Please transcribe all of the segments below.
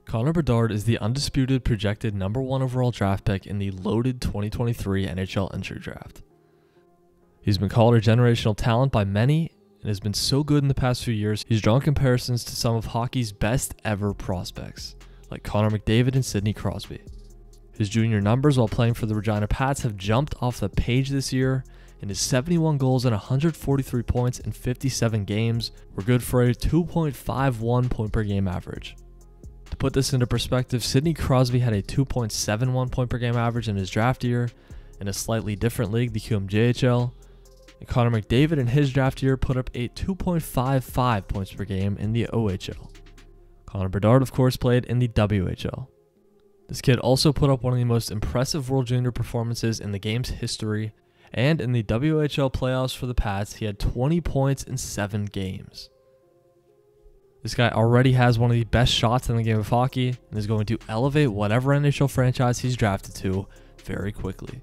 Connor Bedard is the undisputed projected #1 overall draft pick in the loaded 2023 NHL Entry Draft. He's been called a generational talent by many and has been so good in the past few years, he's drawn comparisons to some of hockey's best ever prospects, like Connor McDavid and Sidney Crosby. His junior numbers while playing for the Regina Pats have jumped off the page this year, and his 71 goals and 143 points in 57 games were good for a 2.51 point per game average. To put this into perspective, Sidney Crosby had a 2.71 point per game average in his draft year in a slightly different league, the QMJHL, and Connor McDavid in his draft year put up a 2.55 points per game in the OHL. Connor Bedard, of course, played in the WHL. This kid also put up one of the most impressive World Junior performances in the game's history, and in the WHL playoffs for the Pats, he had 20 points in 7 games. This guy already has one of the best shots in the game of hockey and is going to elevate whatever NHL franchise he's drafted to very quickly.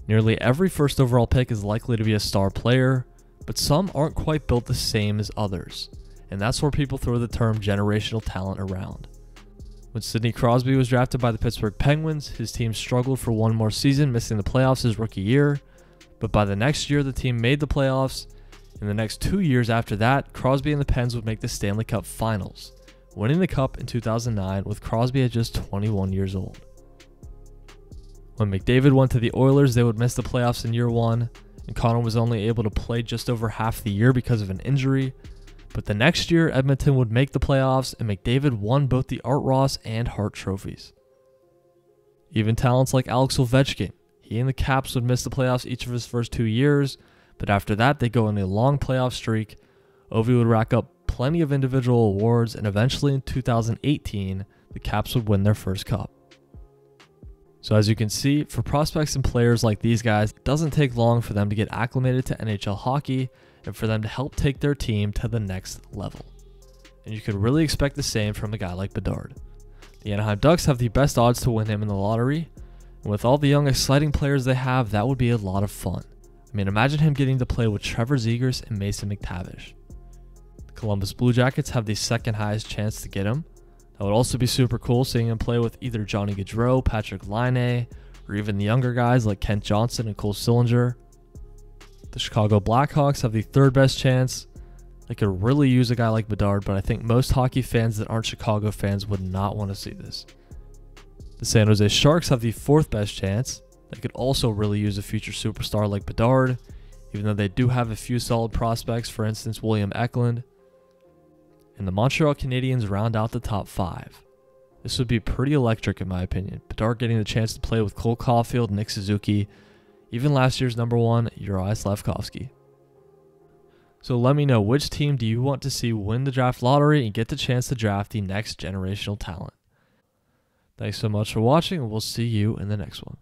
Nearly every first overall pick is likely to be a star player, but some aren't quite built the same as others, and that's where people throw the term generational talent around. When Sidney Crosby was drafted by the Pittsburgh Penguins, his team struggled for one more season, missing the playoffs his rookie year, but by the next year the team made the playoffs. In the next 2 years after that, Crosby and the Pens would make the Stanley Cup Finals, winning the Cup in 2009 with Crosby at just 21 years old. When McDavid went to the Oilers, they would miss the playoffs in year 1, and Connor was only able to play just over half the year because of an injury. But the next year, Edmonton would make the playoffs, and McDavid won both the Art Ross and Hart trophies. Even talents like Alex Ovechkin, he and the Caps would miss the playoffs each of his first 2 years, but after that, they go on a long playoff streak. Ovi would rack up plenty of individual awards, and eventually in 2018, the Caps would win their first cup. So as you can see, for prospects and players like these guys, it doesn't take long for them to get acclimated to NHL hockey and for them to help take their team to the next level. And you could really expect the same from a guy like Bedard. The Anaheim Ducks have the best odds to win him in the lottery, and with all the young exciting players they have, that would be a lot of fun. I mean, imagine him getting to play with Trevor Zegras and Mason McTavish. The Columbus Blue Jackets have the second highest chance to get him. That would also be super cool, seeing him play with either Johnny Gaudreau, Patrick Laine, or even the younger guys like Kent Johnson and Cole Sillinger. The Chicago Blackhawks have the third best chance. They could really use a guy like Bedard, but I think most hockey fans that aren't Chicago fans would not want to see this. The San Jose Sharks have the fourth best chance. They could also really use a future superstar like Bedard, even though they do have a few solid prospects, for instance William Eklund. And the Montreal Canadiens round out the top 5. This would be pretty electric in my opinion. Bedard getting the chance to play with Cole Caulfield, Nick Suzuki, even last year's #1, Juraj Slafkovsky. So let me know, which team do you want to see win the draft lottery and get the chance to draft the next generational talent? Thanks so much for watching, and we'll see you in the next one.